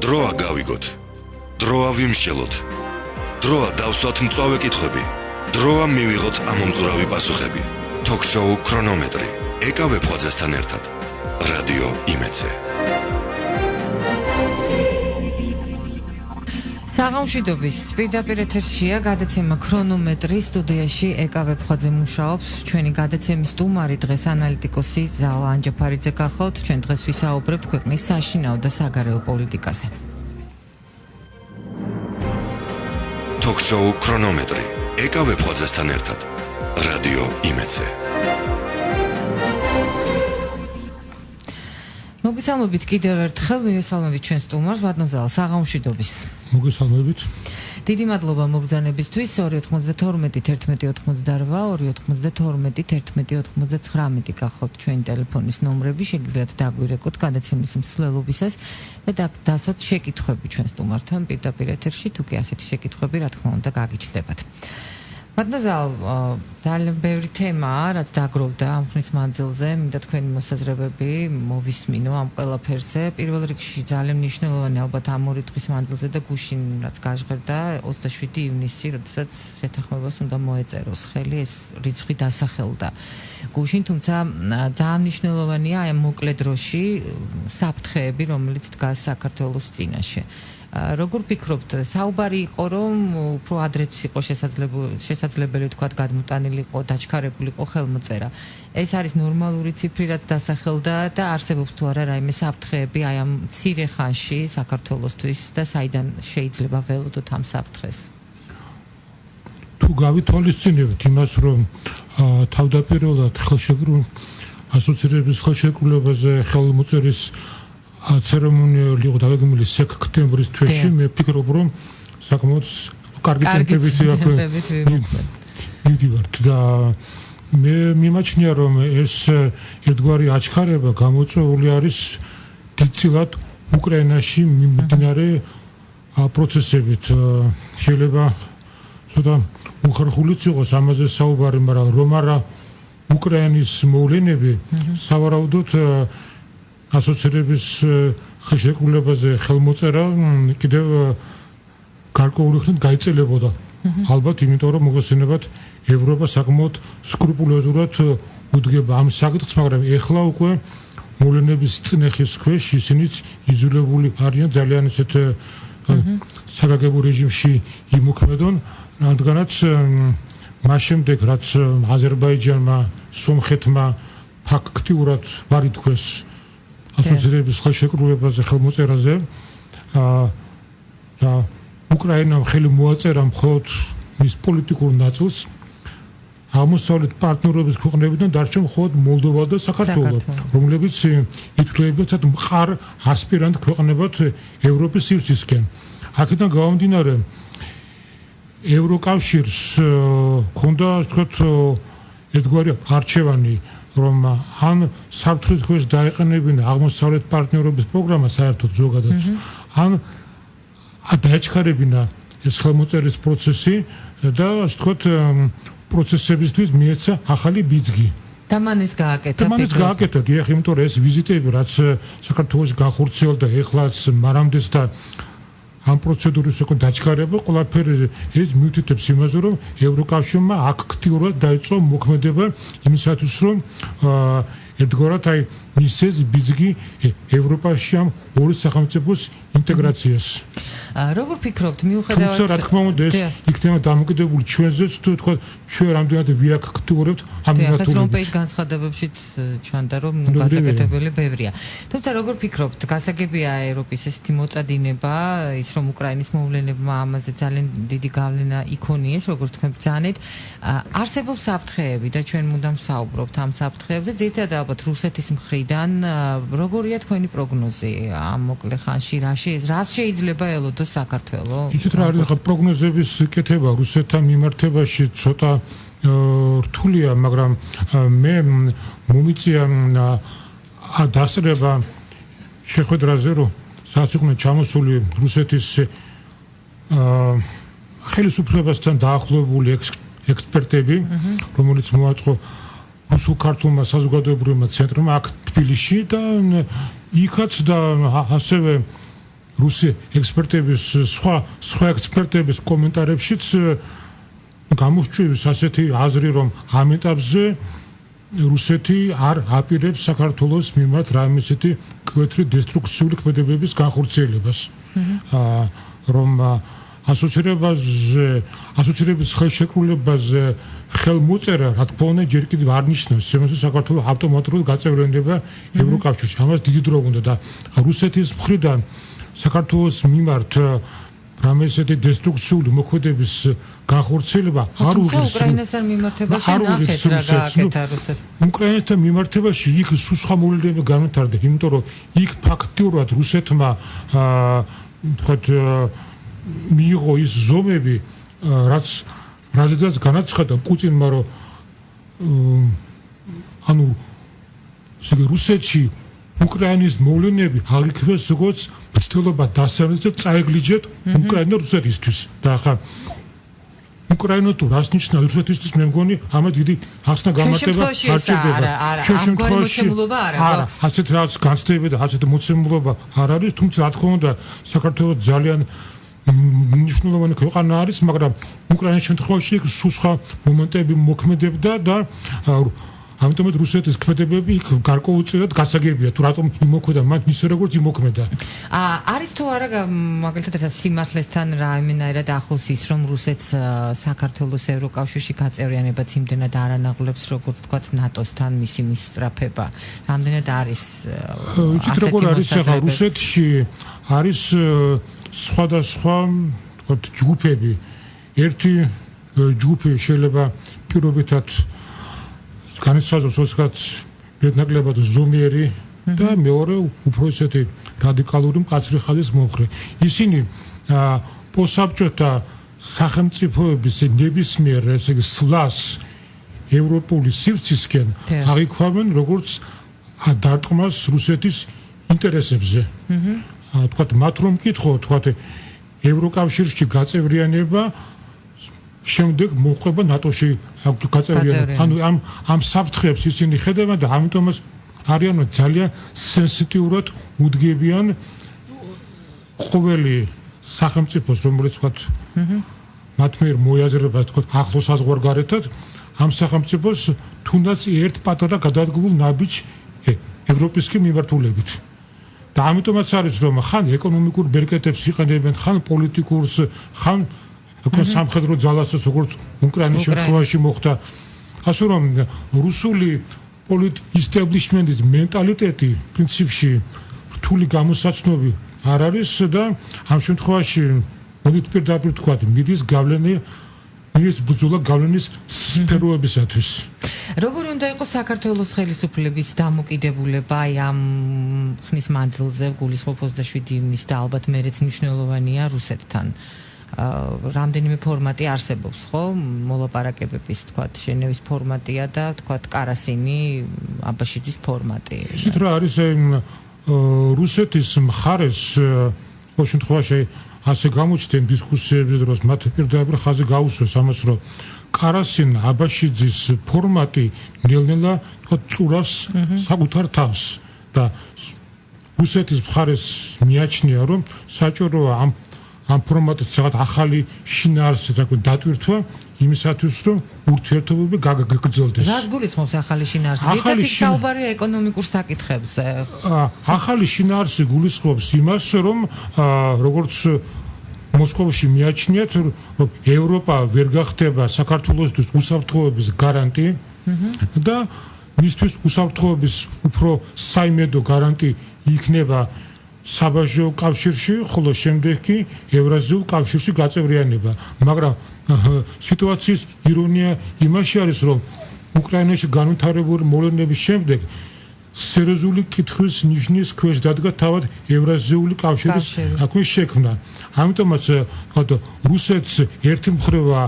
დროა გავიგოთ. დროა ვიმსჯელოთ. დროა დავსვათ მწვავე კითხვები. დროა მივიღოთ ამომწურავი პასუხები. Talk-show ქრონომეტრი. ეკავ ფხოძესთან ერთად. რადიო იმედზე. საღამოშიდობის პირდაპირ ეთერშია გადაცემა ქრონომეტრი, სტუდიაში ეკავ ფხოძე მუშაობს. ჩვენი გადაცემის სტუმარი დღეს ანალიტიკოსი ზალა ანჯაფარიძე გახლავთ. ჩვენ დღეს ვისაუბრებთ ქვეყნის საშინაო და საგარეო პოლიტიკაზე. Talk-show ქრონომეტრი. ეკავ ფხოძესთან ერთად. რადიო იმედზე. მოგესალმებით კიდევ ერთხელ, მივესალმებით ჩვენ სტუმარს, ბატონო საღამოშიდობის. მოგესალმებით. დიდი მადლობა მოგზანებისთვის. 292-11-92 გახლავთ ჩვენი ტელეფონის ნომრები, შეგიძლიათ დაგვირეკოთ გადაცემის მსვლელობისას და დასვათ შეკითხვები ჩვენ სტუმართან პირდაპირ ეთერში, თუ კი ასეთი შეკითხვები, რა თქმა უნდა, გაგიჩნდებათ. ბატონო, ძალიან ბევრი თემაა, რაც დაგროვდა ამ ხნის მანძილზე, მინდა თქვენი მოსაზრებები მოვისმინო ამ ყველაფერზე. პირველ რიგში ძალიან მნიშვნელოვანი ალბათ ამ ორი დღის მანძილზე და გუშინ რაც გაჟღერდა 27 ივნისი, როდესაც შეთანხმებას უნდა მოეწეროს ხელი, ეს რიცხვი დასახელდა გუშინ, თუმცა ძალიან მნიშვნელოვანია ამ მოკლე დროში საფრთხეები, რომელიც დგას საქართველოს წინაშე. Როგორ ფიქრობთ, საუბარი იყო, რომ უფრო ადრეც იყო შესაძლებელი თქვა გადმოტანილი იყო, დაჩქარებული იყო ხელმოწერა. ეს არის ნორმალური ციფრი, რაც დასახელდა და არსებობს თუ არა რაიმე საფრთხეები აი ამ მცირე ხანში საქართველოსთვის და საიდან შეიძლება ველოდოთ ამ საფრთხეს? თუ გავითვალისწინებთ იმას, რომ თავდაპირველად ასოცირების ხელშეკრულებაზე ხელმოწერის ცერემონიალი იყო დაგეგმილი სექტემბრის თვეში, მე ვფიქრობ, რომ საკმაოდ კარგი ტემპებით მივდივართ და მე მიმაჩნია, რომ ეს ერთგვარი აჩქარება გამოწვეული არის დიდწილად უკრაინაში მიმდინარე პროცესებით. შეიძლება ცოტა უხერხულიც იყოს ამაზე საუბარი, მაგრამ რომ არა უკრაინის მოვლენები, სავარაუდოდ ასოცირების ხელშეკრულებაზე ხელმოწერა კიდევ გარკვეული ხნით გაიწელებოდა. ალბათ იმიტომ, რომ მოგესალმებათ ევროპა საკმაოდ სკრუპულოზურად უდგება ამ საკითხს, მაგრამ ეხლა უკვე მოვლენების წნეხის ქვეშ ისინიც იძულებული არიან ძალიან ესეთ საგანგებო რეჟიმში იმოქმედონ, რადგანაც მას შემდეგ, რაც აზერბაიჯანმა, სომხეთმა ფაქტიურად ვარ ითქვეს ასოცირების ხელშეკრულებაზე ხელმოწერაზე და უკრაინამ ხელი მოაწერა მხოლოდ მის პოლიტიკურ ნაწილს, აღმოსავლეთ პარტნიორობის ქვეყნებიდან დარჩა მხოლოდ მოლდოვა და საქართველო, რომლებიც ითვლებათ მყარ ასპირანტ ქვეყნებად ევროპის სივრცისკენ. აქედან გამომდინარე, ევროკავშირს ჰქონდა თქვათ ერთგვარი არჩევანი, რომ ან საფრთხის ქვეშ დაეყენებინა აღმოსავლეთ პარტნიორობის პროგრამა საერთოდ ზოგადად, ან დაეჩქარებინა ეს ხელმოწერის პროცესი და ასე ვთქვათ პროცესებისთვის მიეცა ახალი ბიძგი. და მან ეს გააკეთა. დიახ, იმიტომ რომ ეს ვიზიტები, რაც საქართველოს განხორციელდა ეხლაც მანამდეც და ამ პროცედურის უკვე დაჩქარება, ყველაფერი ეს მიუთითებს იმაზე, რომ ევროკავშირმა აქტიურად დაიწყო მოქმედება იმისათვის, რომ ერთგვარად აი მისცეს ბიძგი ევროპაში ამ ორი სახელმწიფოს ინტეგრაციას. როგორ ფიქრობთ, მიუხედავად თუმცა რა თქმა უნდა ეს იქნება დამოკიდებული ჩვენზეც, თუ თქვა ჩვენ რამდენად ვიაქტიურებთ ამ მიმართულებით. ევროპის განცხადებებშიც ჩანდა, რომ გასაკეთებელი ბევრია. თუმცა როგორ ფიქრობთ, გასაგებია ევროპის ესეთი მოწადინება, ის რომ უკრაინის მოვლენებმა ამაზე ძალიან დიდი გავლენა იქონიეს, როგორც თქვენ ბრძანეთ, არსებობს საფრთხეები და ჩვენ მუდამ ვსაუბრობთ ამ საფრთხეებზე, ზედმეტად ალბათ რუსეთის მხრიდან, როგორია თქვენი პროგნოზი ამ მოკლე ხანში, რას შეიძლება ელოდოს საქართველო? ისეთ რა არის პროგნოზების კეთება რუსეთთან მიმართებაში ცოტა რთულია, მაგრამ მე მომიწია დასწრება შეხვედრაზე, რომ სადაც იყვნენ ჩამოსული რუსეთის ხელისუფლებასთან დაახლოებული ექსპერტები, რომელიც მოაწყო რუსულ-ქართულმა საზოგადოებრივმა ცენტრმა აქ თბილისში და იქაც და ასევე რუსი ექსპერტების სხვა ექსპერტების კომენტარებშიც გამოჩვევის ასეთი აზრი, რომ ამ ეტაპზე რუსეთი არ აპირებს საქართველოს მიმართ რამე ისეთი კვეთრი დესტრუქციული ქმედებების განხორციელებას. რომ ასოცირების ხელშეკრულებაზე ხელმოწერა, რა თქმა უნდა, ჯერ კიდევ არ ნიშნავს, რომ საქართველოს ავტომატურად გაწევრიანდება ევროკავშირში. ამას დიდი დრო უნდა და რუსეთის მხრიდან საქართველოს მიმართ რამე ისეთი დესტრუქციული მოქმედების განხორციელება არ უღირს უკრაინას არ მიმართებაში ნახეთ რა გააკეთა რუსეთს. უკრაინასთან მიმართებაში იქ სუსხა მოვლენები განვითარდა, იმიტომ რომ იქ ფაქტიურად რუსეთმა ვთქვათ მიიღო ის ზომები, რაზედაც განაცხადა პუტინმა, რომ ანუ რუსეთში უკრაინის მოვლენები აღიქვეს როგორც ცდილობა დასავლეთს და წაეგლიჯეთ უკრაინა რუსეთისთვის. და ახლა უკრაინა თუ რას ნიშნავს რუსეთისთვის, მე მგონი ამათ დიდი ახსნა გამარტება არ ჭირდება. ამგვარი მოცემულობა არ აქვს. ასეთ რაღაც განცდები და ასეთ მოცემულობა არ არის, თუმცა რა თქმა უნდა საქართველოს ძალიან მნიშვნელოვანი ქვეყანა არის, მაგრამ უკრაინის შემთხვევაში სუსხა მომენტები მოქმედებდა და ამიტომაც რუსეთის ქმედებები იქ გარკვეულწილად გასაგებია, თუ რატომ იმოქმედა მან ისე როგორც იმოქმედა. არის თუ არა მაგალითად სიმართლესთან რაიმენაირად ახლოს ის, რომ რუსეთს საქართველოს ევროკავშირში გაწევრიანებაც იმდენად არ ანაღლებს, როგორც თქვათ ნატოსთან მისი მისწრაფება. რამდენად არის ისეთ როგორ არის ახლა რუსეთში არის სხვადასხვა თქვათ ჯგუფები. ერთი ჯგუფი შეიძლება პირობითად განისაზღვროს ოსკათ მეტნაკლებად ზომიერი და მეორე უფრო ისეთი რადიკალური მკაცრი ხალის მომხრე. ისინი პოსაბჭოთა სახელმწიფოების ნებისმიერ ესე იგი სლას ევროპული სივრცისკენ აღიქვამენ როგორც დარტყმას რუსეთის ინტერესებზე. თქვათ მათ რომ მკითხო, თქვათ ევროკავშირში გაწევრიანება შემდეგ მოყვება ნატოში გაწევრიანება. ანუ ამ საფრთხეებს ისინი ხედავენ და ამიტომაც არიან ძალიან სენსიტიურად უდგებიან ყოველი სახელმწიფოს, რომელიც თქვათ მათ მიერ მოიაზრება თქვათ ახლოს საზღვარგარეთად, ამ სახელმწიფოს თუნდაც ერთ პატარა გადადგმულ ნაბიჯ ევროპისკენ მიმართულებით. და ამიტომაც არის რომ ხან ეკონომიკურ ბერკეტებს იყენებენ, ხან პოლიტიკურს, ხან სამხედრო ძალასაც, როგორც უკრაინის შემთხვევაში მოხდა. ასე რომ რუსული პოლიტ-ისტაბლიშმენტის მენტალიტეტი პრინციპში რთული გამოსაცნობი არ არის და ამ შემთხვევაში მოდით პირდაპირ თქვათ, მიდის ბრძოლა გავლენის სფეროებისათვის. როგორ უნდა იყოს საქართველოს ხელისუფლების დამოკიდებულება აი ამ ხნის მანძილზე გულისხმობ 27 ივნისს და ალბათ მეც მნიშვნელოვანია რუსეთთან. რამდენიმე ფორმატი არსებობს, ხო? მოლაპარაკებების, თქვათ, ჟენევის ფორმატია და თქვათ კარასინი, აბაშიძის ფორმატი. ისეთ რა არის რუსეთის მხარეს ყოველ შემთხვევაში ასე გამოჩნდნენ დისკუსიების დროს, მათ პირდაპირ ხაზი გაუსვეს ამას, რომ კარასინ აბაშიძის ფორმატი ნელ-ნელა თქვათ წურავს საკუთარ თავს და რუსეთის მხარეს მიაჩნია, რომ საჭიროა ამ ფორმატით რაღაც ახალი შინაარსი დატვირთვა იმისათვის, რომ ურთიერთობები გაგრძელდეს. რა გულისხმობს ახალი შინაარსი? ზედმეტი საუბარია ეკონომიკურ საკითხებზე. ახალი შინაარსი გულისხმობს იმას, რომ როგორც მოსკოვში მიაჩნიათ, რომ ევროპა ვერ გახდება საქართველოსთვის უსაფრთხოების გარანტი და მისთვის უსაფრთხოების უფრო საიმედო გარანტი იქნება საბაჟო კავშირში, ხოლო შემდეგ კი ევრაზიულ კავშირში გაწევრიანება. მაგრამ სიტუაციის ირონია იმაში არის, რომ უკრაინაში განვითარებული მოვლენების შემდეგ სერიოზული კითხვის ნიშნის ქვეშ დადგა თავად ევრაზიული კავშირის აქვე შექმნა. ამიტომაც თქვათ რუსეთს ერთი მხრივა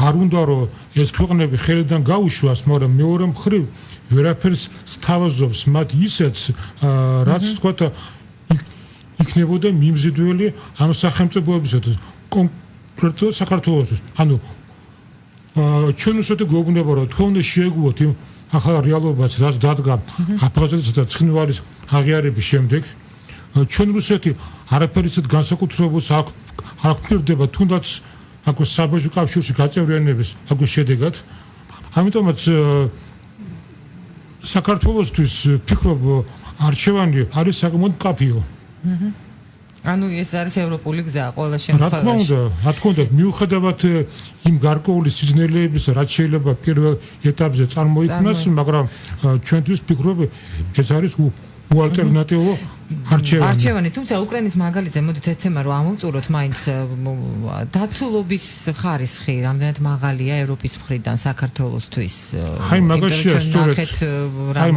არ უნდა რომ ეს ქვეყნები ხელიდან გაუშვას, მაგრამ მეორე მხრივ ვერაფერს სთავაზობს მათ ისეთს, რაც თქვათ იქნებოდა მიმზიდველი ამ სახელმწიფოებისათვის, კონკრეტულად საქართველოსთვის. ანუ ჩვენ უსწრაფოდ გვეუბნება, რომ თქვენ უნდა შეეგუოთ იმ ახალ რეალობას, რაც დადგა აფხაზეთისა და ცხინვალის აღიარების შემდეგ, ჩვენ რუსეთი არაფერი ისეთ განსაკუთრებულს არ გვპირდება თუნდაც აქ საბაჟო კავშირში გაწევრიანების აქ შედეგად. ამიტომაც საქართველოსთვის ფიქრობ არჩევანი არის საკმაოდ მკაფიო. ანუ ეს არის ევროპული გზა ყველა რა თქმა შემთხვევაში. უნდა, მიუხედავად იმ გარკვეული სიძნელებისა, რაც შეიძლება პირველ ეტაპზე წარმოიქმნას, მაგრამ ჩვენთვის ფიქრობ ეს არის უალტერნატივო არჩევანი. თუმცა უკრაინის მაგალითზე მოდით ეს თემა რომ ამოვწუროთ, მაინც დაცულობის ხარისხი რამდენად მაღალია ევროპის მხრიდან საქართველოსთვის.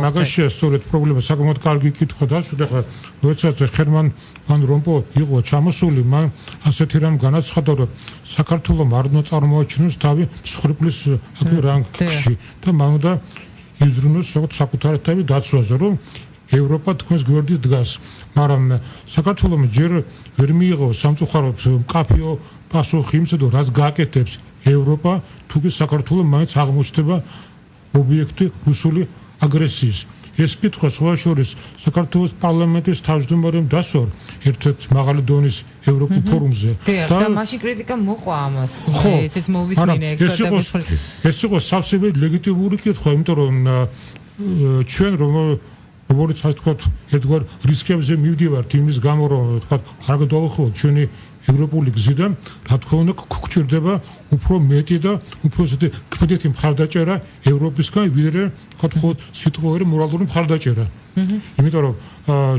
მაგაშია სწორედ პრობლემა საკმაოდ კარგი კითხვა დასვით. ახლა როდესაც ხერმან ვან რომპოი იყო ჩამოსული, მან ასეთი რამ განაცხადა, რომ საქართველოს არ უნდა წარმოაჩინოს თავი მსხვერპლის რანგში და მან უნდა იზრუნოს საკუთარი თავი დაცვაზე, რომ ევროპა თქვენს გვერდით დგას, მაგრამ საქართველოს ჯერ ვერ მიიღო სამწუხაროდ მკაფიო პასუხი იმისა, რაც გააკეთებს ევროპა, თუკი საქართველოს მაინც აღმოჩნდება ობიექტი რუსული აგრესიის. ეს კითხვა სხვა შორის საქართველოს პარლამენტის თავმჯდომარემ დასვარ ერთ-ერთ მაღალი დონის ევროპულ ფორუმზე. და მაშინ კრიტიკა მოყვა ამას. ესეც მოვისმინე ექსპერტების მხრიდან. ეს იყო სავსე ლეგიტიმური კითხვა, იმიტომ რომ ჩვენ როგორც ასე ვთქვათ, ერთგვარ რისკებზე მივდივართ იმის გამო, რომ ვთქვათ, არ გადავახოთ ჩვენი ევროპული გზიდან, რა თქმა უნდა, გვჭირდება უფრო მეტი და უფრო კმედეთი მხარდაჭერა ევროპისგან, ვიდრე ვთქვათ, მხოლოდ სიტყვიერი მორალური მხარდაჭერა. იმიტომ რომ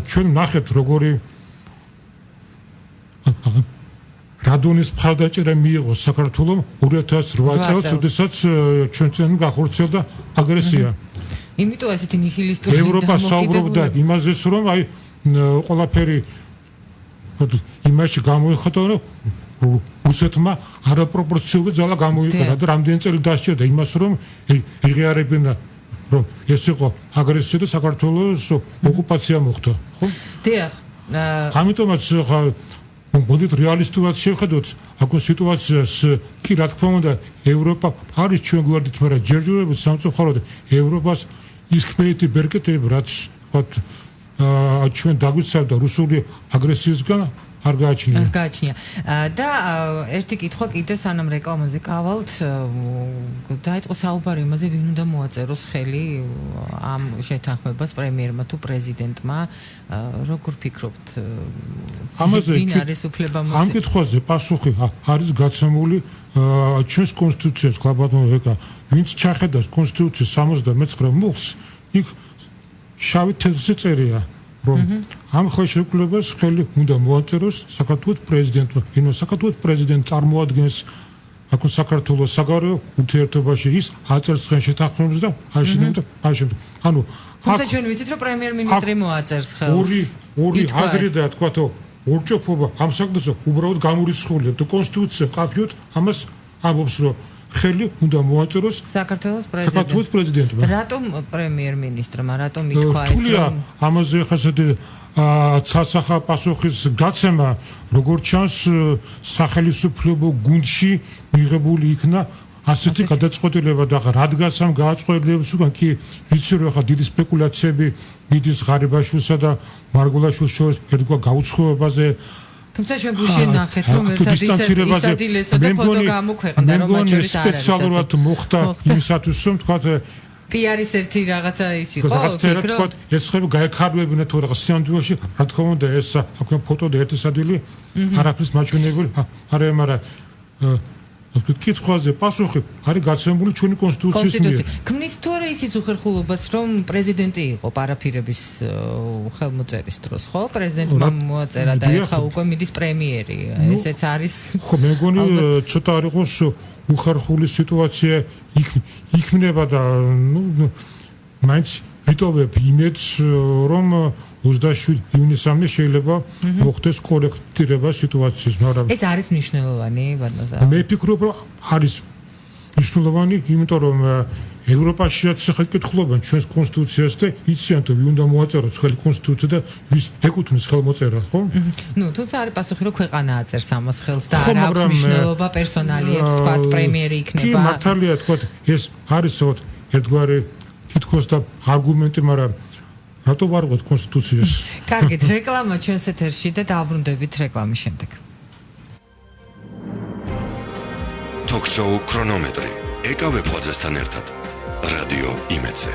ჩვენ ნახეთ, როგორი რადონის მხარდაჭერა მიიღო საქართველოს 2008 წელს, როდესაც ჩვენთან გახორციელდა აგრესია. იმიტომ ესეთი ნიჰილისტური ევროპა საუბრობდა იმაზე, რომ აი ყველაფერი იმაში გამოიხატა, რომ რუსეთმა არაპროპორციული ძალა გამოიყენა და რამდენი წელი დასჭირდა იმას, რომ იღიარებინა, რომ ეს იყო აგრესია და საქართველოს ოკუპაცია მოხდა, ხო? დიახ. ამიტომაც ხა მოდით რეალისტურად შევხედოთ აქ სიტუაციას, კი რა თქმა უნდა, ევროპა არის ჩვენ გვერდით, მაგრამ ჯერჯერობით სამწუხაროდ ევროპას ის კმედეთი ბერკეტები, რაც ვთქვათ, ჩვენ დაგვიცავდა რუსული აგრესიისგან არ გააჩნია. და ერთი კითხვა კიდე სანამ რეკლამაზე გავალთ, დაიწყო საუბარი იმაზე, ვინ უნდა მოაწეროს ხელი ამ შეთანხმებას პრემიერმა თუ პრეზიდენტმა, როგორ ფიქრობთ? ვინ არის უფლებამოსილი? ამ კითხვაზე პასუხი არის გაცემული ჩვენს კონსტიტუციას, ქაბატონო ეკა, ვინც ჩახედავს კონსტიტუციის 79 მუხლს, იქ შავი თეთრზე წერია, რომ ამ ხელშეკრულებას ხელი უნდა მოაწეროს საქართველოს პრეზიდენტმა. ინო საქართველოს პრეზიდენტი წარმოადგენს აქ საქართველოს საგარეო ურთიერთობაში ის აწერს ხელშეთანხმებას და აშენებდა. ანუ თუმცა ჩვენ ვიცით, რომ პრემიერ-მინისტრი მოაწერს ხელს. ორი აზრი და თქვათ, ორჭოფობა ამ საკითხზე უბრალოდ გამორიცხულია და კონსტიტუცია კაფიოდ ამას ამბობს, რომ ხელი უნდა მოაწეროს საქართველოს პრეზიდენტმა. რატომ პრემიერ-მინისტრმა, რატომ ითქვა ეს? თულია ამაზე ხასეთი ცალსახა პასუხის გაცემა, როგორც ჩანს, სახელმწიფო გუნდში მიღებული იქნა ასეთი გადაწყვეტილება და რადგან ამ გადაწყვეტილებას უკან კი ვიცი, რომ ხა დიდი სპეკულაციები მიდის ღარიბაშვილსა და მარგულაშვილს შორის ერთგვარ გაუცხოებაზე. თუმცა ჩვენ გუშინ ნახეთ, რომ ერთად ისადილესო და ფოტო გამოქვეყნდა, რომ მათ შორის არ არის. სპეციალურად მოხდა იმისათვის, რომ თქვათ პიარის ერთი რაღაცა ის იყო, თქვათ, ეს ხები გაექარვებინა თუ რაღაც სიამდვილეში, რა თქმა უნდა, ეს აქ ფოტო და ერთი სადილი არაფრის მაჩვენებელი არ ემარა. კითხვაზე პასუხი არის გაცემული ჩვენი კონსტიტუციის მიერ. ქმნის თუ არა ისიც უხერხულობას, რომ პრეზიდენტი იყო პარაფირების ხელმოწერის დროს, ხო? პრეზიდენტმა მოაწერა და ეხლა უკვე მიდის პრემიერი. ესეც არის. ხო, მე მგონი ცოტა არ იყოს უხერხული სიტუაცია იქმნება და მაინც ვიტოვებ იმედს, რომ 27 ივნისამდე შეიძლება მოხდეს კორექტირება სიტუაციის, მაგრამ ეს არის მნიშვნელოვანი, ბატონო. მე ვფიქრობ, რომ არის მნიშვნელოვანი, იმიტომ რომ ევროპაშიაც ხალხკითხულობენ ჩვენს კონსტიტუციას და იციან თუ ვინ უნდა მოაწეროს ხელი კონსტიტუცია და ვის ეკუთვნის ხელმოწერა, ხო? თუმცა არის პასუხი, რომ ქვეყანა აწერს ამას ხელს და არ აქვს მნიშვნელობა პერსონალიებს, თქვათ, პრემიერი იქნება. კი, მართალია, თქვათ, ეს არის ერთგვარი კითხვის და არგუმენტი, მაგრამ რატო ვარ ვიყოთ კონსტიტუციას? კარგით, რეკლამა ჩვენს ეთერში და დაუბრუნდებით რეკლამის შემდეგ. Talk-show ქრონომეტრი. ეკავე ფუძესთან ერთად. რადიო იმედზე.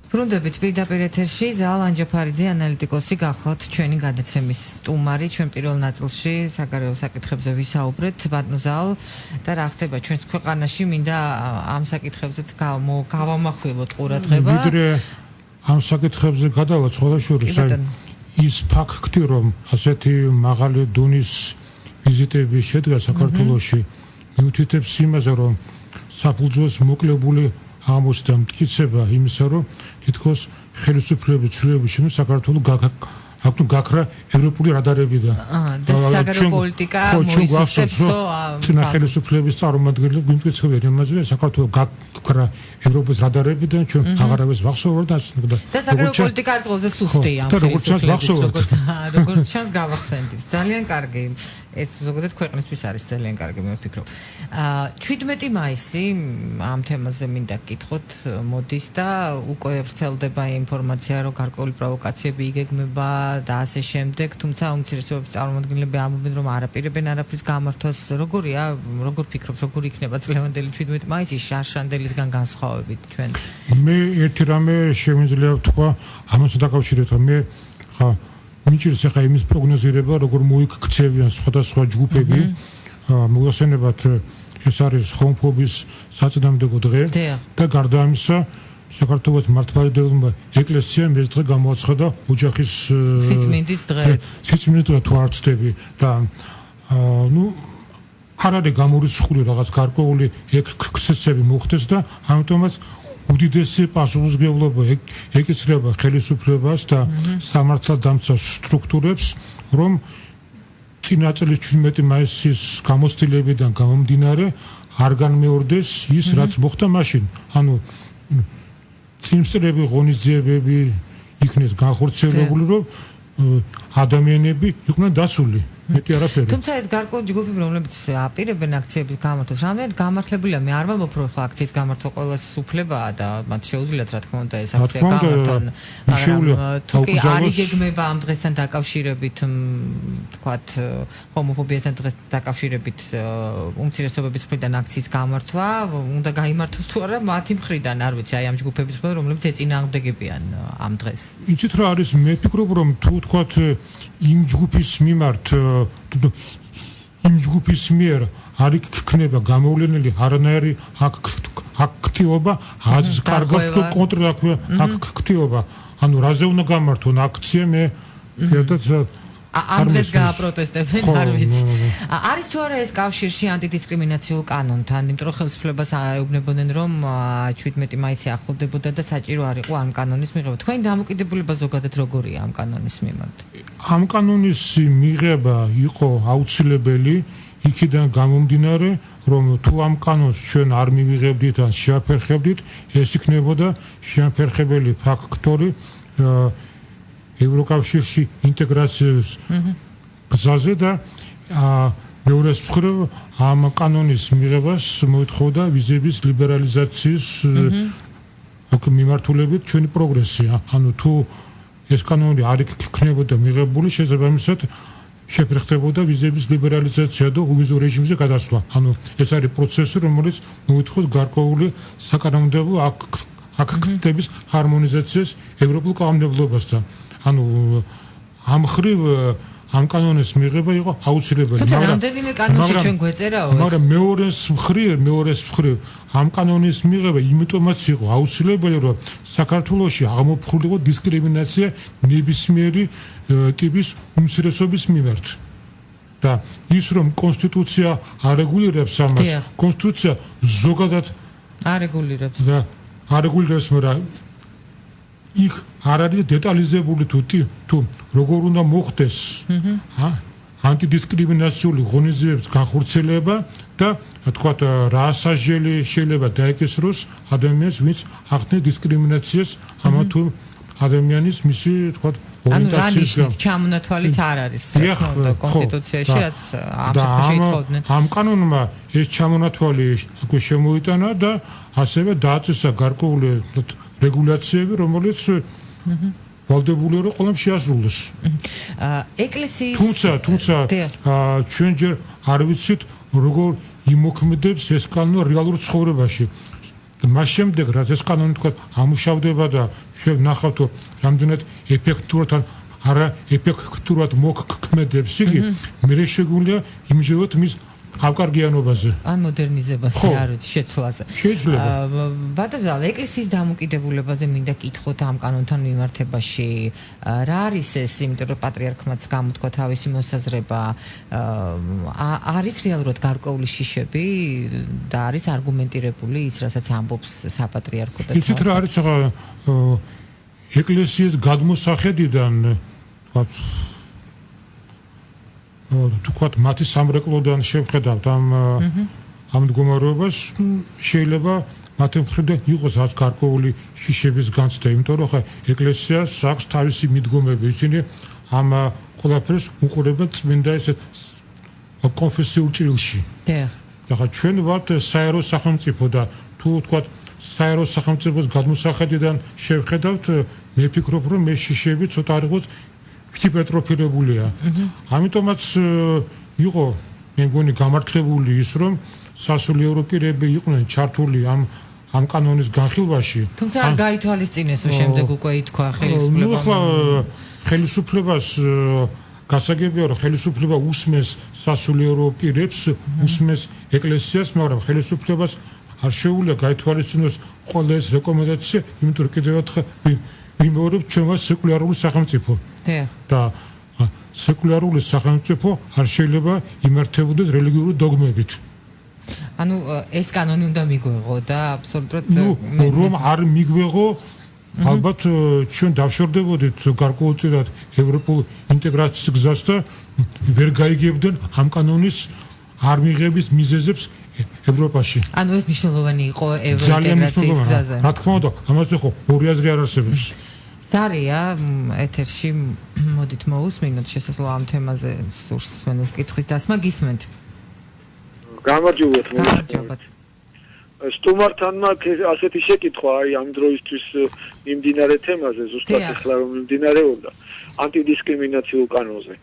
ბრუნდებით პირდაპირ ეთერში ზაალ ანჯაფარიძე ანალიტიკოსი გახლავთ ჩვენი გადაცემის სტუმარი. ჩვენ პირველ ნაწილში საგარეო საკითხებზე ვისაუბრეთ ბატონ ზაალ და რა ხდება ჩვენს ქვეყანაში, მინდა ამ საკითხებზეც გავამახვილოთ ყურადღება. ვიდრე ამ საკითხებზე გადავალ სხვა შორის ის ფაქტი რომ ასეთი მაღალი დონის ვიზიტები შედგა საქართველოში მიუთითებს იმაზე რომ საფუძველს მოკლებული აღმოჩნდა მტკიცება იმისა რომ თითქოს ხელისუფლების ცვლილების შემდეგ საქართველოს გაქრა ევროპული რადარებიდან. და საგარეო პოლიტიკა მოისუსტებსო ამ ხელისუფლების წარმომადგენლები გვიმტკიცებენ იმაზე საქართველოს გაქრა ევროპის რადარებიდან ჩვენ აღარავის ვახსოვართ და საგარეო პოლიტიკა არის ყველაზე სუსტი ამ ხელისუფლების როგორც ჩანს გავახსენდით. ძალიან კარგი. ეს ზოგადად ქვეყნისთვის არის ძალიან კარგი მე ვფიქრობ. 17 მაისი ამ თემაზე მინდა გკითხოთ მოდის და უკვე ვრცელდება ინფორმაცია რომ გარკვეული პროვოკაციები იგეგმება და ასე შემდეგ, თუმცა უმცირესობების წარმომადგენლები ამბობენ რომ არაპირებენ არაფრის გამართვას. როგორია, როგორ ფიქრობთ, როგორ იქნება წლევანდელი 17 მაისი შარშანდილისგან განსხვავებით ჩვენ? მე ერთი რამე შემიძლია ვთქვა ამასთან დაკავშირებით, მე ხა მიჭირს ახლა იმის პროგნოზირება, როგორ მოიქცევიან სხვადასხვა ჯგუფები. მოგახსენებათ, ეს არის ჰომოფობის საწინააღმდეგო დღე და გარდა ამისა, საქართველოს მართლმადიდებელმა ეკლესიამ ეს დღე გამოაცხადა ოჯახის სიწმინდის დღე. სიწმინდის დღე თუ არ ვცდები და არ არის გამორიცხული რაღაც გარკვეული ექსცესები მოხდეს და ამიტომაც უდიდესი პასუხისმგებლობა ეკისრება ხელისუფლებას და სამართალდამცავ სტრუქტურებს, რომ წინა წლის 17 მაისის გამოცდილებიდან გამომდინარე არ განმეორდეს ის, რაც მოხდა მაშინ. ანუ წინსწრები ღონისძიებები იქნეს განხორციელებული, რომ ადამიანები იყვნენ დაცული. მეტი არაფერი. თუმცა ეს გარკვეული ჯგუფები, რომლებიც აპირებენ აქციების გამართვას, რამდენად გამართლებულია, მე არ ვამბობ, რომ ახლა აქციის გამართვა ყოველას უფლებაა და მათ შეუძლიათ რა თქმა უნდა ეს აქცია გამართონ. მაგრამ თუ კი არ იგეგმება ამ დღესთან დაკავშირებით, თქვათ, ჰომოფობიასთან დღესთან დაკავშირებით უმცირესობების მხრიდან აქციის გამართვა, უნდა გაიმართოს თუ არა მათი მხრიდან, არ ვიცი, აი ამ ჯგუფების მხრიდან, რომლებიც ეწინააღმდეგებიან ამ დღეს. იცით რა არის, მე ვფიქრობ, რომ თუ თქვათ იმ ჯგუფის მიმართ იმ ჯგუფის მიერ არ იქნება გამოვლენილი არანაირი აქტივობა, აზრის კარგავს თუ კონტრაქტივობა. ანუ რაზე უნდა გამართონ აქცია, მე ერთად ამ დღეს გააპროტესტებენ, არ ვიცი. არის თუ არა ეს კავშირში ანტიდისკრიმინაციულ კანონთან, იმიტომ რომ ხელისუფლებას აეუბნებოდნენ, რომ 17 მაისი ახლოვდებოდა და საჭირო არ იყო ამ კანონის მიღება. თქვენი დამოკიდებულება ზოგადად როგორია ამ კანონის მიმართ? ამ კანონის მიღება იყო აუცილებელი იქიდან გამომდინარე, რომ თუ ამ კანონს ჩვენ არ მივიღებდით ან შეაფერხებდით, ეს იქნებოდა შეაფერხებელი ფაქტორი ევროკავშირში ინტეგრაციის გზაზე და მეორეს მხრივ ამ კანონის მიღებას მოითხოვდა ვიზების ლიბერალიზაციის მიმართულებით ჩვენი პროგრესი. ანუ თუ ეს კანონი არ იქნებოდა მიღებული, შესაბამისად შეფერხდებოდა ვიზების ლიბერალიზაცია და უვიზო რეჟიმზე გადასვლა. ანუ ეს არის პროცესი, რომელიც მოითხოვს გარკვეული საკანონმდებლო აქტების ჰარმონიზაციას ევროპულ კანონმდებლობასთან. ანუ ამ ხრივ ამ კანონის მიღება იყო აუცილებელი. რამდენიმე კანონში ჩვენ გვეწერაო ეს. მაგრამ მეორეს მხრივ ამ კანონის მიღება იმიტომაც იყო აუცილებელი, რომ საქართველოში აღმოფხვრილიყო დისკრიმინაცია ნებისმიერი ტიპის უმცირესობის მიმართ. და ის რომ კონსტიტუცია არეგულირებს ამას, კონსტიტუცია ზოგადად არეგულირებს. და არეგულირებს, მაგრამ იქ არ არის დეტალიზებული თუ როგორ უნდა მოხდეს ანტიდისკრიმინაციული ღონისძიებების განხორციელება და თქვათ რა სასჯელი შეიძლება დაეკისროს ადამიანს, ვინც ახდენს დისკრიმინაციას ამა თუ ადამიანის მისი თქვა ანუ რა ნიშნით ჩამონათვალიც არ არის თქო კონსტიტუციაში რაც ამ შემთხვევაში ითხოვდნენ ამ კანონმა ეს ჩამონათვალი უკვე შემოიტანა და ასევე დააწესა გარკვეული რეგულაციები რომელიც ვალდებულია რომ ყველამ შეასრულოს ეკლესიის თუმცა ჩვენ ჯერ არ ვიცით როგორ იმოქმედებს ეს კანონი რეალურ ცხოვრებაში მას შემდეგ რაც ეს კანონი თქვა ამუშავდება და ჩვენ ნახავთ რომ რამდენად ეფექტურად არა ეფექტურად მოქმედებს იგი მე შეგვიძლია იმჟევოთ მის ავკარგიანობაზე ან მოდერნიზებაზე არ ვიცი შეცვლაზე ბატონო ეკლესიის დამოკიდებულებაზე მინდა კითხოთ ამ კანონთან მიმართებაში რა არის ეს იმიტომ რომ პატრიარქმაც გამოთქვა თავისი მოსაზრება არის რეალურად გარკვეული შიშები და არის არგუმენტირებული ის რასაც ამბობს საპატრიარქო და იცით რა არის ეკლესიის გადმოსახედიდან თქვათ მათი სამრეკლოდან შევხედავთ ამ მდგომარეობას შეიძლება მათი მხრიდან იყოს რაც გარკვეული შიშების განცდა იმიტომ რომ ხა ეკლესიას აქვს თავისი მიდგომები ისინი ამ ყველაფერს უყურებენ წმინდა ეს კონფესიულ ჭრილში და ხა ჩვენ ვართ საერო სახელმწიფო და თუ თქვათ საერო სახელმწიფოს გადმოსახედიდან შევხედავთ მე ვფიქრობ რომ ეს შიშები ცოტა არ იყოს ჰიპერტროფირებულია. ამიტომაც იყო მე მგონი გამართლებული ის რომ სასულიერო პირები იყვნენ ჩართული ამ კანონის განხილვაში. თუმცა არ გაითვალისწინეს რომ შემდეგ უკვე ითქვა ხელისუფლებას გასაგებია რომ ხელისუფლება უსმენს სასულიერო პირებს, უსმენს ეკლესიას, მაგრამ ხელისუფლებას არ შეუძლია გაითვალისწინოს ყველა ეს რეკომენდაცია, იმიტომ რომ კიდევ ერთხელ ვიმეორებ ჩვენ ვართ სეკულარული სახელმწიფო. და სეკულარული სახელმწიფო არ შეიძლება იმართებოდეს რელიგიური დოგმებით. ანუ ეს კანონი უნდა მიგვეღო და აბსოლუტურად რომ არ მიგვეღო ალბათ ჩვენ დავშორდებოდით გარკვეულწილად ევროპულ ინტეგრაციის გზას და ვერ გაიგებდნენ ამ კანონის არ მიღების მიზეზებს ევროპაში. ანუ ეს მნიშვნელოვანი იყო ევროინტეგრაციის გზაზე. რა თქმა უნდა, ამაზე ხო ორი აზრი არ არსებობს. დარია ეთერში მოდით მოусმინოთ შესაძლოა ამ თემაზე სურს თქვენს კითხვის დასმა გისმენთ. გამარჯობათ. სტუმართანმა ასეთი შეკითხვა აი ამ დროისთვის მიმდინარე თემაზე ზუსტად ახლა რომ მიმდინარეობდა ანტიდისკრიმინაციულ კანონზე.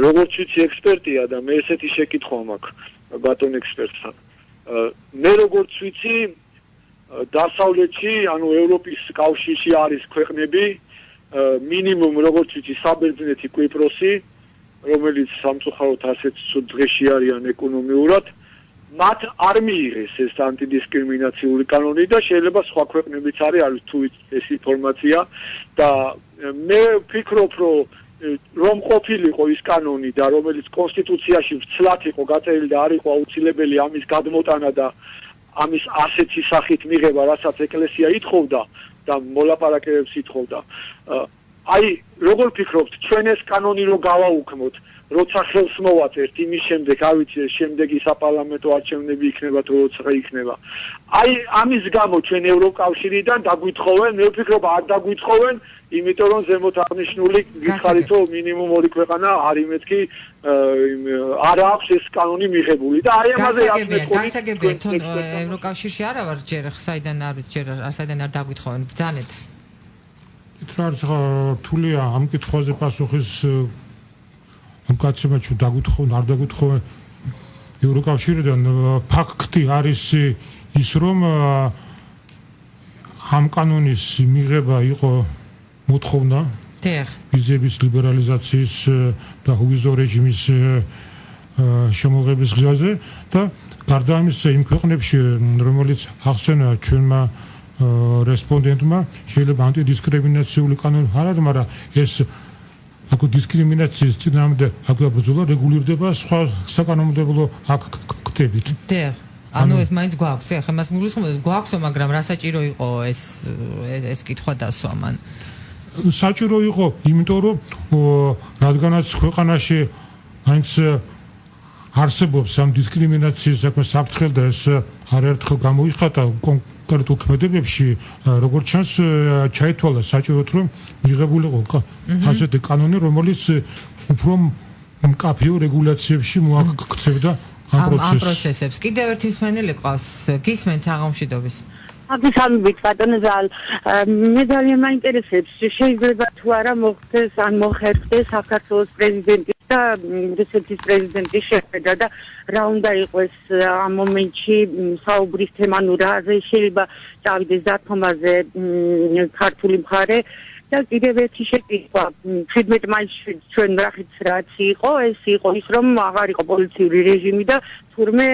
როგორც ვიცი ექსპერტია და მე ესეთი შეკითხვა მაქვს ბატონ ექსპერტთან. მე როგორც ვიცი დასავლეთში, ანუ ევროპის კავშირში არის ქვეყნები, მინიმუმ როგორც ვიცი საბერძნეთი, კვიპროსი, რომელიც სამწუხაროდ ასეთ ცუდ დღეში არიან ეკონომიურად, მათ არ მიიღეს ეს ანტიდისკრიმინაციული კანონი და შეიძლება სხვა ქვეყნებიც არის თუ ეს ინფორმაცია და მე ვფიქრობ, რომ ყოფილიყო ის კანონი და რომელიც კონსტიტუციაში ვცლად იყო გაწერილი და არ იყო აუცილებელი ამის გადმოტანა და ამის ასეთი სახით მიღება, რასაც ეკლესია ითხოვდა და მოლაპარაკებებს ითხოვდა. აი, როგორ ფიქრობთ, ჩვენ ეს კანონი რო გავაუქმოთ, როცა ხელს მოვაწერთ იმის შემდეგ, არ ვიცი, შემდეგი საპარლამენტო არჩევნები იქნება თუ როცა იქნება. აი, ამის გამო ჩვენ ევროკავშირიდან დაგვითხოვენ, მე ვფიქრობ, არ დაგვითხოვენ, იმიტომ რომ ზემოთ აღნიშნული გითხარით, რომ მინიმუმ ორი ქვეყანა არის მეთქი არ აქვს ეს კანონი მიღებული და აი ამაზე გასაგებია თუნ ევროკავშირში არა ვარ ჯერ საიდან არ ვიცი ჯერ საიდან არ დაგვითხოვენ ბრძანეთ რა რთულია ამ კითხვაზე პასუხის ამ კაცებმა თუ დაგვითხოვენ არ დაგვითხოვენ ევროკავშირიდან ფაქტი არის ის რომ ამ კანონის მიღება იყო მოთხოვნა ვიზების ლიბერალიზაციის და ვიზო რეჟიმის შემოღების გზაზე და გარდა ამისა იმ ქვეყნებში რომელიც ახსენა ჩვენმა რესპონდენტმა შეიძლება ანტიდისკრიმინაციული კანონი არ არის, მაგრამ ეს აქ დისკრიმინაციის წინააღმდეგ აქ ბრძოლა რეგულირდება სხვა საკანონმდებლო აქტებით. ანუ ეს მაინც გვაქვს, ახლა მას მიგულისხმობთ, გვაქვსო, მაგრამ რა საჭირო იყო ეს კითხვა დასვა მან? საჭირო იყო, იმიტომ რომ რადგანაც ქვეყანაში მაინც არსებობს ამ დისკრიმინაციის საფრთხე და ეს არაერთხელ გამოიხატა კონკრეტულ ქმედებებში, როგორც ჩანს, ჩაითვალა საჭიროდ რომ მიღებულიყო ასეთი კანონი, რომელიც უფრო მკაფიო რეგულაციებში მოაქცევდა ამ პროცესებს. კიდევ ერთი მსმენელი ყავს, გისმენთ საღამოშიდობის. აგისალმებით ბატონო ზალ, მე ძალიან მაინტერესებს, შეიძლება თუ არა მოხდეს ან მოხერხდეს საქართველოს პრეზიდენტის და რუსეთის პრეზიდენტის შეხვედრა და რა უნდა იყოს ამ მომენტში საუბრის თემა, ნუ რაზე შეიძლება წავიდეს დათმობაზე ქართული მხარე და კიდევ ერთი შეკითხვა, 17 მაისში ჩვენ ნახეთ რაც იყო, ეს იყო ის რომ აღარ იყო პოლიციური რეჟიმი და თურმე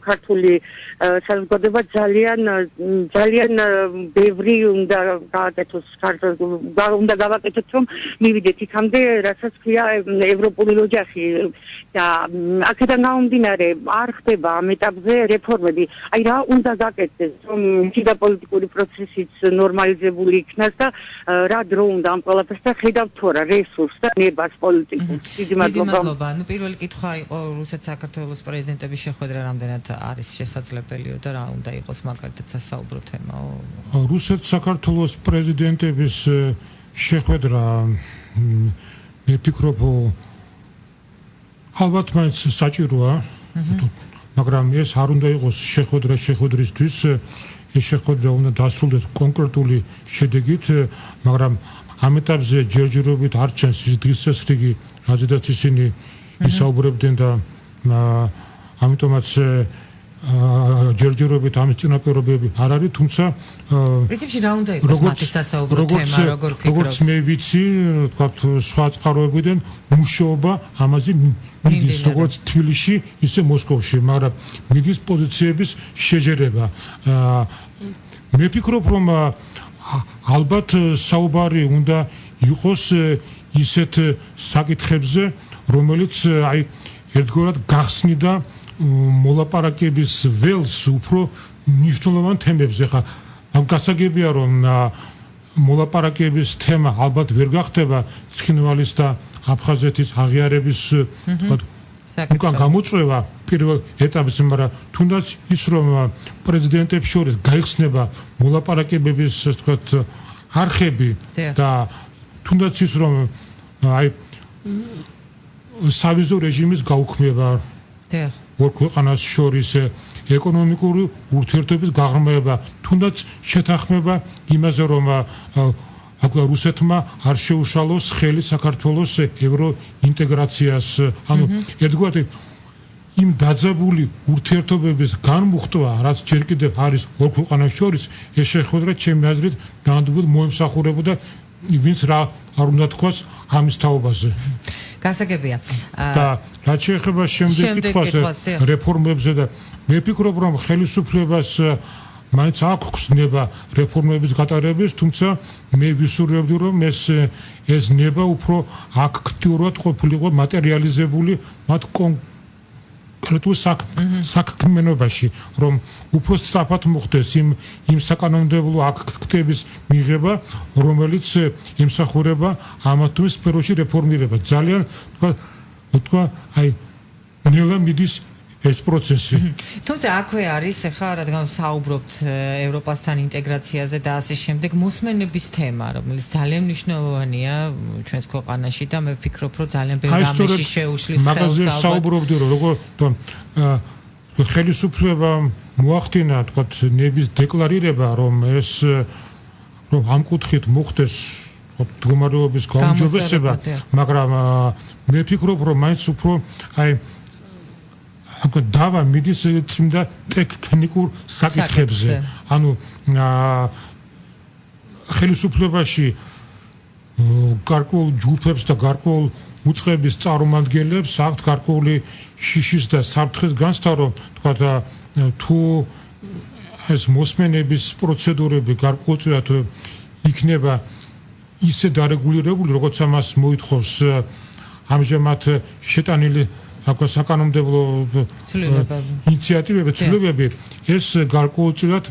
ქართული საზოგადოება ძალიან ბევრი უნდა გააკეთოს, უნდა გავაკეთოთ რომ მივიდეთ იქამდე, რასაც ქვია ევროპული ოჯახი და აქედან გამომდინარე არ ხდება ამ ეტაპზე რეფორმები. აი რა უნდა გაკეთდეს, რომ შიდა პოლიტიკური პროცესიც ნორმალიზებული იქნას და რა დრო უნდა ამ ყველაფერს და ხედავთ თუ არა რესურსს და ნებას პოლიტიკურს. დიდი მადლობა. ნუ პირველი კითხვა იყო რუსეთ-საქართველოს პრეზიდენტების შეხვედრა რამდენად არის შესაძლებელია და რა უნდა იყოს მაგალითად სასაუბრო თემაო? რუსეთ-საქართველოს პრეზიდენტების შეხვედრა მე ვფიქრობ ალბათ მაინც საჭიროა, მაგრამ ეს არ უნდა იყოს შეხვედრისთვის, ეს შეხვედრა უნდა დასრულდეს კონკრეტული შედეგით, მაგრამ ამ ეტაპზე ჯერჯერობით არ ჩანს ის დღესასრიგი, რაზედაც ისინი ისაუბრებდნენ და ამიტომაც ჯერჯერობით ამის წინაპირობები არ არის, თუმცა პრინციპში რა უნდა იყოს მათი სასაუბრო თემა, როგორ ფიქრობთ? როგორც მე ვიცი, თქვათ სხვა წყაროებიდან მუშაობა ამაზე მიდის როგორც თბილისში, ისე მოსკოვში, მაგრამ მიდის პოზიციების შეჯერება. მე ვფიქრობ, რომ ალბათ საუბარი უნდა იყოს ისეთ საკითხებზე, რომელიც აი ერთგვარად გახსნიდა მოლაპარაკების ველს უფრო მნიშვნელოვან თემებზე. ხა ამ გასაგებია რომ მოლაპარაკების თემა ალბათ ვერ გახდება ცხინვალის და აფხაზეთის აღიარების უკან გამოწვევა პირველ ეტაპზე, მაგრამ თუნდაც ის რომ პრეზიდენტებს შორის გაიხსნება მოლაპარაკებების თქვათ არხები და თუნდაც ის რომ აი სავიზო რეჟიმის გაუქმება ორ ქვეყანას შორის ეკონომიკური ურთიერთობის გაღრმავება, თუნდაც შეთანხმება იმაზე რომ რუსეთმა არ შეუშალოს ხელი საქართველოს ევროინტეგრაციას, ანუ ერთგვარად იმ დაძაბული ურთიერთობების განმუხტვა, რაც ჯერ კიდევ არის ორ ქვეყანას შორის, ეს შეხვედრა ჩემი აზრით ნამდვილად მოემსახურებოდა ვინც რა არ უნდა თქვას ამის თაობაზე. გასაგებია. და რაც შეეხება შემდეგ კითხვას რეფორმებზე და მე ვფიქრობ რომ ხელისუფლებას მაინც აქვს ნება რეფორმების გატარების, თუმცა მე ვისურვებდი რომ ეს ნება უფრო აქტიურად ყოფილიყო მატერიალიზებული მათ კონკრეტულ საქმიანობაში, რომ უფრო სწრაფად მოხდეს იმ საკანონმდებლო აქტების მიღება, რომელიც ემსახურება ამა თუ იმ სფეროში რეფორმირება. ძალიან თქვა აი ნელა მიდის ეს პროცესი. თუმცა აქვე არის ახლა რადგან საუბრობთ ევროპასთან ინტეგრაციაზე და ასე შემდეგ, მოსმენების თემა, რომელიც ძალიან მნიშვნელოვანია ჩვენს ქვეყანაში და მე ვფიქრობ, რომ ძალიან ბევრი ამაში შეუშლის ხელს. მაგაზე საუბრობდი რომ როგორ ხელისუფლებამ მოახდინა თქვათ ნების დეკლარირება, რომ ეს რომ ამ კუთხით მოხდეს მდგომარეობის გაუმჯობესება, მაგრამ მე ვფიქრობ, რომ მაინც უფრო აი დავა მიდის წმინდა ტექნიკურ საკითხებზე. ანუ ხელისუფლებაში გარკვეულ ჯგუფებს და გარკვეულ უწყების წარმომადგენლებს აქვთ გარკვეული შიშის და საფრთხის განცდა, რომ თქვა თუ ეს მოსმენების პროცედურები გარკვეულწილად იქნება ისე დარეგულირებული, როგორც ამას მოითხოვს ამჟამად შეტანილი საკანონმდებლო ინიციატივები, ცვლილებები, ეს გარკვეულწილად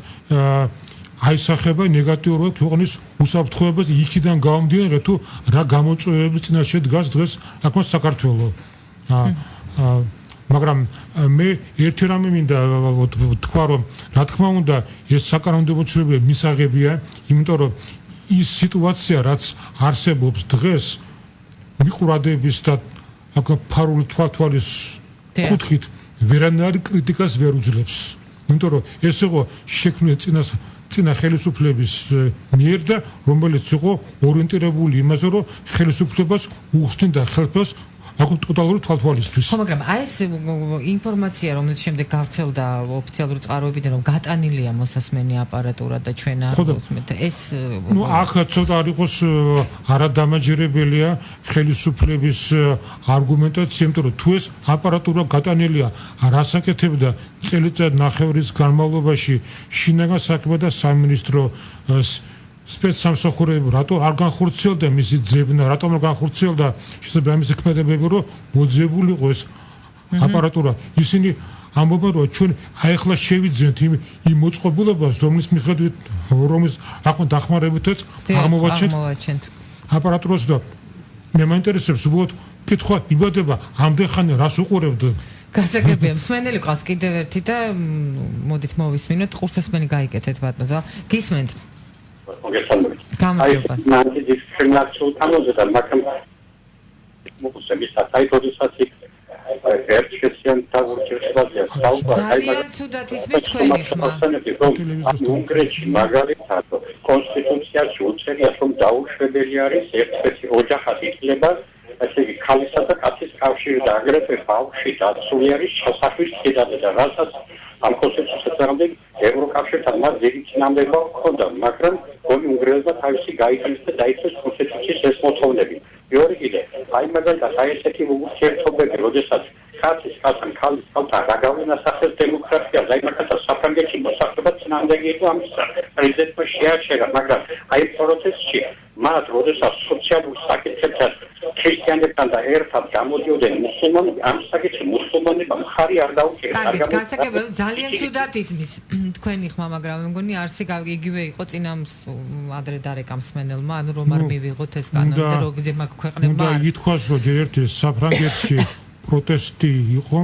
აისახება ნეგატიურად ქვეყნის უსაფრთხოებას იქიდან გამომდინარე, თუ რა გამოწვევების წინაშე დგას დღეს აქ საქართველოს. მაგრამ მე ერთი რამე მინდა თქვა რომ რა თქმა უნდა ეს საკანონმდებლო ცვლილებები მისაღებია იმიტომ რომ ის სიტუაცია რაც არსებობს დღეს მიყურადების და ფარული თვალთვალის კუთხით ვერანაირი კრიტიკას ვერ უძლებს იმიტომ რომ ეს იყო შექმნილი წინა ხელისუფლების მიერ და რომელიც იყო ორიენტირებული იმაზე რომ ხელისუფლებას უხსნიდა ხელფას ტოტალური თვალთვალისთვის. ხო, მაგრამ აი ეს ინფორმაცია, რომელიც შემდეგ გავრცელდა ოფიციალური წყაროებიდან, რომ გატანილია მოსასმენი აპარატურა და ჩვენ არ ვუსმენთ, ეს აქ ცოტა არ იყოს არადამაჯერებელია ხელისუფლების არგუმენტაცია, იმიტომ რომ თუ ეს აპარატურა გატანილია, რას აკეთებდა წელიწად ნახევრის განმავლობაში შინაგან საქმეთა და სამინისტრო სპეცსამსახურები რატო არ განხორციელდა მისი ძებნა, რატომ არ განხორციელდა შესაძლოა მისი ქმედებები, რომ მოძებული იყო ეს აპარატურა. ისინი ამბობენ, რომ ჩვენ აეხლა შევიძენთ იმ მოწყობილობას, რომლის მიხედვით რომის დახმარებითაც აღმოვაჩენთ აპარატურას და მე მაინტერესებს უბრალოდ კითხვა იბადება, ამდენ ხანი რას უყურებდა? გასაგებია, მსმენელი ყავს კიდევ ერთი და მოდით მოვისმინოთ, ყურსასმენი გაიკეთეთ ბატონო. გისმენთ? გამარჯობა. მანდი დისკრიმინაციულ კანონზე და მაგრამ მოხსების საერთოდესაც ერთშესიან დაურჩევაზია ძალიან ცუდად ისმის თქვენი ხმა. უნგრეთში მაგალითად კონსტიტუციაში უწერია რომ დაუშვებელი არის ერთ-ერთი ოჯახად ითვლება ესე იგი ქალისა და კაცის კავშირი და აგრეთვე ბავშვი დაცული არის შესახვის ცდაზე და რასაც ამ კონსტიტუციამდე ევროკავშირთან მას დიდი წინამორბედა ჰქონდა, მაგრამ უნგრეთმა თავისი გაიწვიეს და დაიცვეს კონსტიტუციის ეს მოთხოვნები. მეორე კიდე, აი მაგალითად აი ესეთი ურთიერთობები, როდესაც კაცის კაცთან ქალის კაცთან რა გავლენას ახდენს დემოკრატიას, აი მაგალითად საფრანგეთში მოსახლეობა წინააღმდეგი იყო ამის პრეზიდენტმა შეაჩერა, მაგრამ აი პროცესში მათ როდესაც სოციალურ საკითხებთან ქრისტიანებთან და ერთად გამოდიოდნენ მუსულმანები, ამ საკითხში მუსულმანებმა მხარი არ დაუჭირეს. გასაგებია, ძალიან ცუდად ისმის თქვენი ხმა, მაგრამ მე მგონი არსი იგივე იყო წინამს ადრე დარეკა მსმენელმა, ანუ რომ არ მივიღოთ ეს კანონი და როგზე მაგ ქვეყნებმა. და ითქვას, რომ ჯერ ერთი საფრანგეთში პროტესტი იყო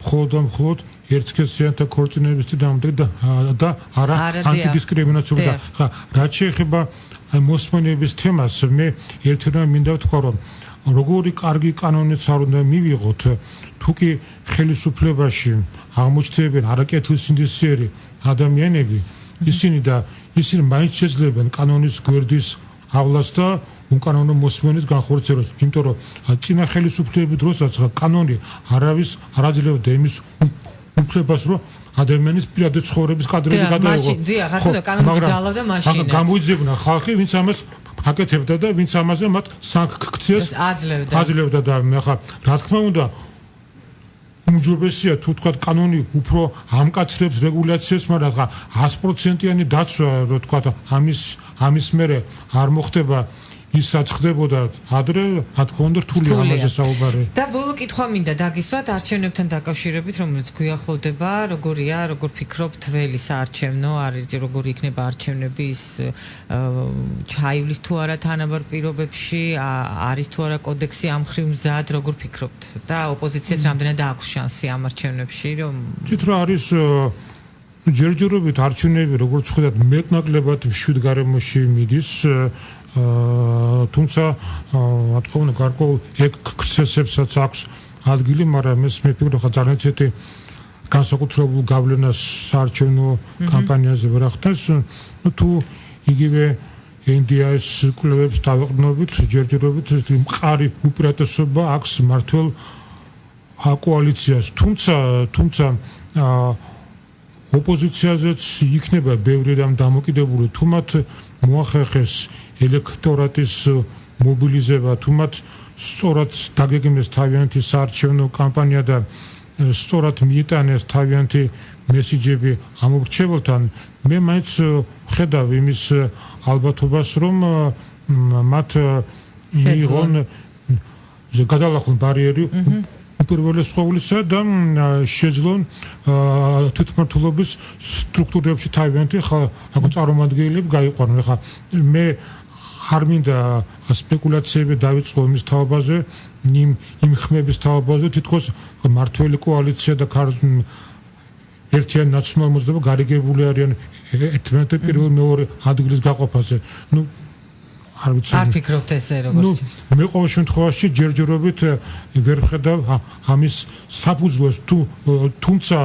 მხოლოდ ერთსქესიანთა ქორწინების წინააღმდეგ და არა ანტიდისკრიმინაციული და ხა რაც შეეხება აი მოსმენების თემას მე ერთი რამ მინდა ვთქვა რომ როგორი კარგი კანონიც არ უნდა მივიღოთ თუ კი ხელისუფლებაში აღმოჩნდებიან არაკეთილსინდისიერი ადამიანები ისინი მაინც შეძლებენ კანონის გვერდისავლას და უკანონო მოსმენის განხორციელებას იმიტომ რომ წინა ხელისუფლების დროსაც კანონი არავის არ აძლევდა იმის უფლებას რომ ადამიანის პირადი ცხოვრების კადრები გადაეღო. ხო, კანონი გძალავდა მაშინაც. გამოიძებნა ხალხი, ვინც ამას აკეთებდა და ვინც ამაზე მათ სანქციას აძლევდა და ახლა რა თქმა უნდა უმჯობესია თუ თქვა კანონი უფრო ამკაცრებს რეგულაციებს, მაგრამ ახლა 100%-იანი დაცვა რო თქვა ამის მერე არ მოხდება ისაც ხდებოდა ადრე, რა თქმა უნდა რთული ამაზე საუბარი. და ბოლო კითხვა მინდა დაგისვათ არჩევნებთან დაკავშირებით, რომელიც გვიახლოვდება, როგორია, როგორ ფიქრობთ ველი საარჩევნო, არის როგორი იქნება არჩევნები ის ჩაივლის თუ არა თანაბარ პირობებში, არის თუ არა კოდექსი ამ ხრივ მზად, როგორ ფიქრობთ და ოპოზიციას რამდენად აქვს შანსი ამ არჩევნებში, რომ თვით რა არის ჯერჯერობით არჩევნები, როგორც ხედავთ, მეტნაკლებად მშვიდ გარემოში მიდის თუმცა რა თქმა უნდა გარკვეულ ექსცესებსაც აქვს ადგილი, მაგრამ ეს მე ფიქრობ ხა ძალიან ცეთი განსაკუთრებულ გავლენას საარჩევნო კამპანიაზე ვერ ახდენს. თუ იგივე NDIS კვლევებს დავეყრდნობით, ჯერჯერობით მყარი უპირატესობა აქვს მართლ კოალიციას. თუმცა ოპოზიციაზეც იქნება ბევრი რამ დამოკიდებული, თუ მათ მოახერხეს ელექტორატის მობილიზება, თუ მათ სწორად დაგეგმეს თავიანთი საარჩევნო კამპანია და სწორად მიიტანეს თავიანთი მესიჯები ამ ურჩეველთან, მე მაინც ხედავ იმის ალბათობას, რომ მათ მიიღონ გადალახონ ბარიერი პირველი ყოვლისა და შეძლონ თვითმმართველობის სტრუქტურებში თავიანთი წარმომადგენლები გაიყვანონ. ახლა მე არ მინდა სპეკულაციები დავიწყო იმის თაობაზე, იმ ხმების თაობაზე, თითქოს მართველი კოალიცია და ერთიან ნაციონალურ მოძრაობა გარიგებული არიან ერთმანეთთან პირველ მეორე ადგილის გაყოფაზე. ნუ არ ვიცი. არ ფიქრობთ ესე როგორც. მე ყოველ შემთხვევაში ჯერჯერობით ვერ ვხედავ ამის საფუძვლებს თუმცა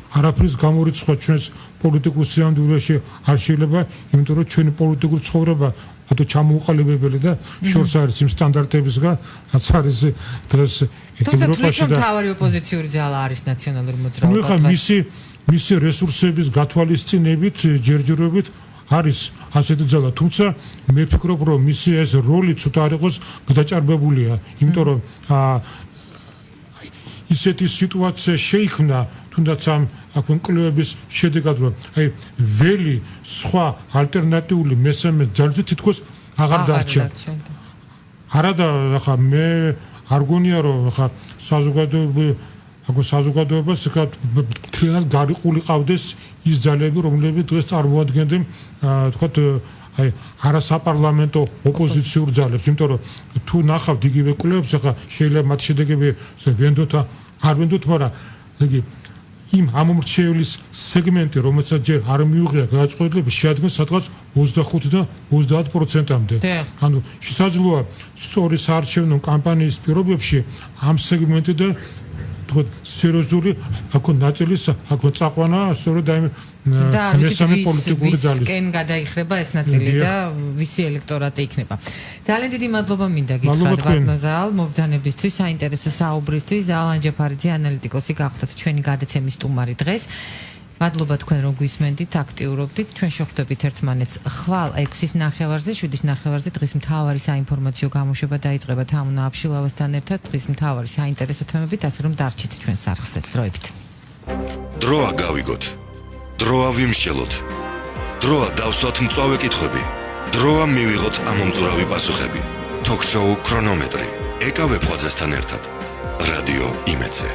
არაფრის გამორიცხვა ჩვენს პოლიტიკურ სიამდვილეში არ შეიძლება, იმიტომ რომ ჩვენი პოლიტიკური ცხოვრება ათო ჩამოუყალიბებელი და შორს არის იმ სტანდარტებისგან, რაც არის დღეს ევროპაში და თავარი ოპოზიციური ძალა არის ნაციონალური მოძრაობა. ნუ ხა მისი რესურსების გათვალისწინებით ჯერჯერობით არის ასეთი ძალა, თუმცა მე ვფიქრობ, რომ მისი ეს როლი ცოტა არ იყოს გადაჭარბებულია, იმიტომ რომ ისეთი სიტუაცია შეიქმნა თუნდაც ამ კვლევების შედეგად, რომ ველი სხვა ალტერნატიული მესამე ძალზე თითქოს აღარ დარჩა. არადა ხა მე არ გონია რომ ხა საზოგადოებას თლიანად გარიყული ყავდეს ის ძალები, რომლებიც დღეს წარმოადგენდნენ თქვათ არასაპარლამენტო ოპოზიციურ ძალებს, იმიტომ რომ თუ ნახავთ იგივე კვლევებს, ხა შეიძლება მათ შედეგები ვენდოთ არ ვენდოთ, მაგრამ იგი იმ ამომრჩევლის სეგმენტი, რომელსაც ჯერ არ მიუღია გადაწყვეტილება, შეადგენს სადღაც 25-დან 30%-მდე. ანუ შესაძლოა სწორი საარჩევნო კამპანიის პირობებში ამ სეგმენტიდან თქვა სერიოზული ნაწილის წაყვანა სწორედ ამ მესამე პოლიტიკური ძალის. ვისკენ გადაიხრება ეს ნაწილი და ვისი ელექტორატი იქნება. ძალიან დიდი მადლობა მინდა გითხრათ ბატონო მობრძანებისთვის, საინტერესო საუბრისთვის. ზალან ჯეფარიძე ანალიტიკოსი გახდათ ჩვენი გადაცემის სტუმარი დღეს. მადლობა თქვენ რომ გვისმენდით, აქტიურობდით. ჩვენ შევხვდებით ერთმანეთს ხვალ 6-ის ნახევარზე, 7-ის ნახევარზე დღის მთავარი საინფორმაციო გამოშვება დაიწყება თამუნა აფშილავასთან ერთად. დღის მთავარი საინტერესო თემებით, ასე რომ დარჩით ჩვენს არხზე. დროებით. დროა გავიგოთ. დროა ვიმსჯელოთ. დროა დავსვათ მწვავე კითხვები. დროა მივიღოთ ამომწურავი პასუხები. Talk-show ქრონომეტრი. ეკა ვეფხვაძესთან ერთად. რადიო იმედზე.